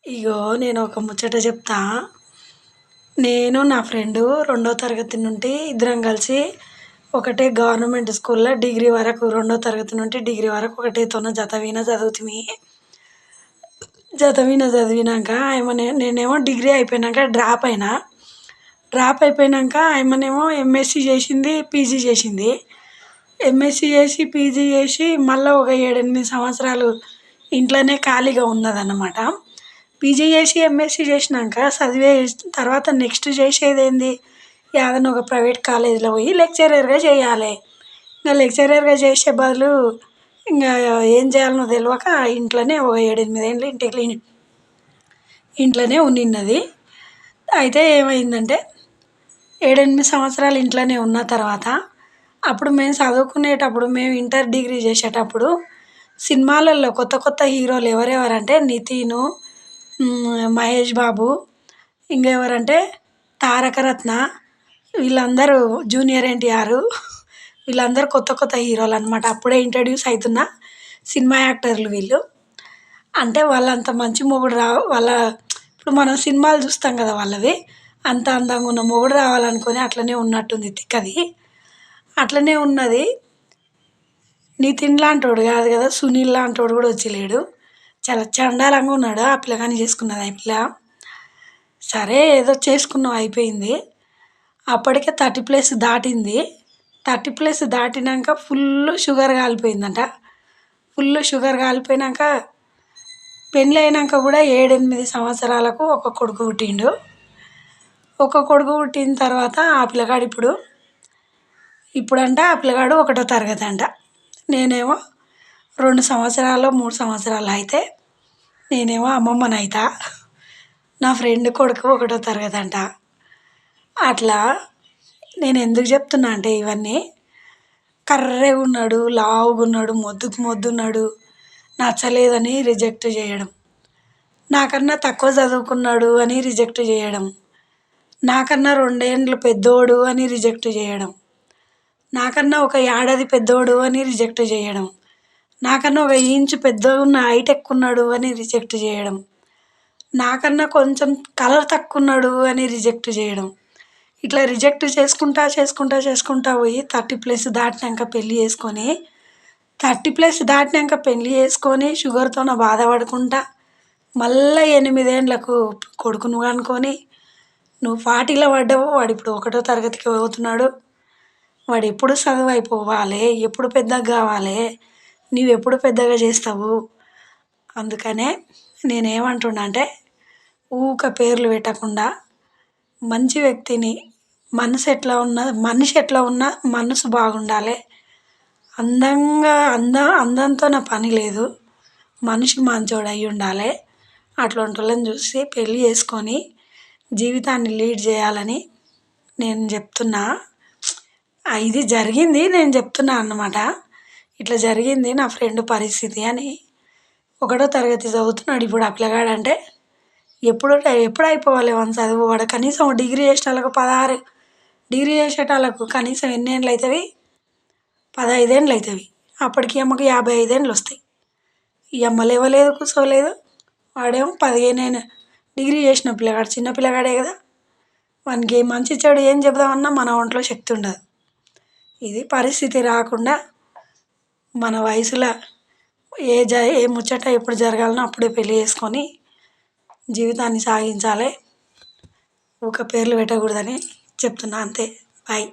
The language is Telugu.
ఇగో నేను ఒక ముచ్చట చెప్తా. నేను నా ఫ్రెండు రెండో తరగతి నుండి ఇద్దరం కలిసి ఒకటే గవర్నమెంట్ స్కూల్లో డిగ్రీ వరకు రెండో తరగతి నుండి డిగ్రీ వరకు ఒకటేతోన జతవిన చదువుతిమి. జతవిన చదివినాక నేనేమో డిగ్రీ అయిపోయినాక డ్రాప్ అయినా. డ్రాప్ అయిపోయినాక ఆమెనేమో ఎంఎస్సి చేసింది, పీజీ చేసింది. ఎంఎస్సి చేసి పీజీ చేసి మళ్ళీ ఒక 7-8 సంవత్సరాలు ఇంట్లోనే ఖాళీగా ఉన్నదన్నమాట. పీజీ చేసి ఎంఎస్సి చేసినాక చదివే తర్వాత నెక్స్ట్ చేసేదేంది, ఏదైనా ఒక ప్రైవేట్ కాలేజీలో పోయి లెక్చరర్గా చేయాలి. ఇంకా లెక్చరర్గా చేసే బదులు ఇంకా ఏం చేయాలనో తెలియక ఇంట్లోనే ఒక 7-8 ఏళ్ళు ఇంట్లోనే ఉన్నిన్నది. అయితే ఏమైందంటే 7-8 సంవత్సరాలు ఇంట్లోనే ఉన్న తర్వాత అప్పుడు మేము చదువుకునేటప్పుడు మేము ఇంటర్ డిగ్రీ చేసేటప్పుడు సినిమాలలో కొత్త కొత్త హీరోలు ఎవరెవరంటే నితిన్, మహేష్ బాబు, ఇంకెవరంటే తారకరత్న, వీళ్ళందరూ జూనియర్ ఎన్టీఆర్, వీళ్ళందరూ కొత్త కొత్త హీరోలు అనమాట. అప్పుడే ఇంట్రడ్యూస్ అవుతున్న సినిమా యాక్టర్లు వీళ్ళు. అంటే వాళ్ళంత మంచి మొగుడు వాళ్ళ ఇప్పుడు మనం సినిమాలు చూస్తాం కదా వాళ్ళవి, అంత అందంగా ఉన్న మొగుడు రావాలనుకొని అట్లనే ఉన్నట్టుంది తిక్కది. అట్లనే ఉన్నది. నితిన్ లాంటోడు కాదు కదా, సునీల్ లాంటోడు కూడా వచ్చలేడు. చాలా చండాలంగా ఉన్నాడు. ఆ పిల్లగాని చేసుకున్నది ఆ పిల్ల. సరే ఏదో చేసుకున్నాం అయిపోయింది. అప్పటికే 30+ దాటింది. 30+ దాటినాక ఫుల్ షుగర్ కాలిపోయిందంట. ఫుల్ షుగర్ కాలిపోయినాక పెళ్ళి అయినాక కూడా 7-8 సంవత్సరాలకు ఒక కొడుకు పుట్టిండు. ఒక కొడుకు పుట్టిన తర్వాత ఆ పిల్లగాడు ఇప్పుడంట ఆ పిల్లగాడు 1వ తరగతి అంట. నేనేమో 2 సంవత్సరాలు 3 సంవత్సరాలు అయితే నేనేమో అమ్మమ్మనైతా. నా ఫ్రెండ్ కొడుకు 1వ తరగతి అంట. అట్లా నేను ఎందుకు చెప్తున్నా అంటే ఇవన్నీ, కర్రెగా ఉన్నాడు, లావుగా ఉన్నాడు, మొద్దుకు మొద్దున్నాడు, నచ్చలేదని రిజెక్ట్ చేయడం, నాకన్నా తక్కువ చదువుకున్నాడు అని రిజెక్ట్ చేయడం, నాకన్నా 2 ఏండ్లు పెద్దోడు అని రిజెక్ట్ చేయడం, నాకన్నా ఒక ఏడాది పెద్దోడు అని రిజెక్ట్ చేయడం, నాకన్నా ఒక ఇంచు పెద్దగా ఉన్న హైట్ ఎక్కువ ఉన్నాడు అని రిజెక్ట్ చేయడం, నాకన్నా కొంచెం కలర్ తక్కువ ఉన్నాడు అని రిజెక్ట్ చేయడం. ఇట్లా రిజెక్ట్ చేసుకుంటా చేసుకుంటా చేసుకుంటా పోయి 30+ దాటినాక పెళ్ళి చేసుకొని, 30+ దాటినాక పెళ్ళి చేసుకొని షుగర్తోన బాధపడుకుంటా మళ్ళీ 8 ఏండ్లకు కొడుకును కనుకొని నువ్వు 40లో పడ్డావు. వాడు ఇప్పుడు 1వ తరగతికి పోతున్నాడు. వాడు ఎప్పుడు చదువు అయిపోవాలి, ఎప్పుడు పెద్దగా కావాలి, నువ్వెప్పుడు పెద్దగా చేస్తావు. అందుకనే నేనేమంటున్నా అంటే ఊరికే పేర్లు పెట్టకుండా మంచి వ్యక్తిని, మనిషి ఎట్లా ఉన్నా మనసు బాగుండాలి. అందంతో నా పని లేదు, మనిషి మంచోడు అయి ఉండాలి. అట్లాంటి వాళ్ళని చూసి పెళ్ళి చేసుకొని జీవితాన్ని లీడ్ చేయాలని నేను చెప్తున్నా. ఇది జరిగింది, నేను చెప్తున్నా అన్నమాట. ఇట్లా జరిగింది నా ఫ్రెండ్ పరిస్థితి అని. 1వ తరగతి చదువుతున్నాడు ఇప్పుడు ఆ పిల్లగాడు. అంటే ఎప్పుడు అయిపోవాలి వాని చదువు. వాడు కనీసం డిగ్రీ చేసేటోళ్ళకు 16, డిగ్రీ చేసేటోళ్ళకు కనీసం ఎన్ని ఏండ్లు అవుతుంది, 15 ఏండ్లు అవుతుంది. అప్పటికి అమ్మకు 55 ఏండ్లు వస్తాయి. ఈ అమ్మ లేవలేదు, కూర్చోలేదు. వాడేమో 15 డిగ్రీ చేసిన పిల్లగాడు, చిన్న పిల్లగాడే కదా. వానికి మంచి చెడు ఏం చెబుదామన్నా మన ఒంట్లో శక్తి ఉండదు. ఇది పరిస్థితి రాకుండా మన వయసులో ఏ ముచ్చట ఎప్పుడు జరగాలనో అప్పుడే పెళ్ళి చేసుకొని జీవితాన్ని సాగించాలి. ఊరికే పేర్లు పెట్టకూడదని చెప్తున్నా. అంతే. బాయ్.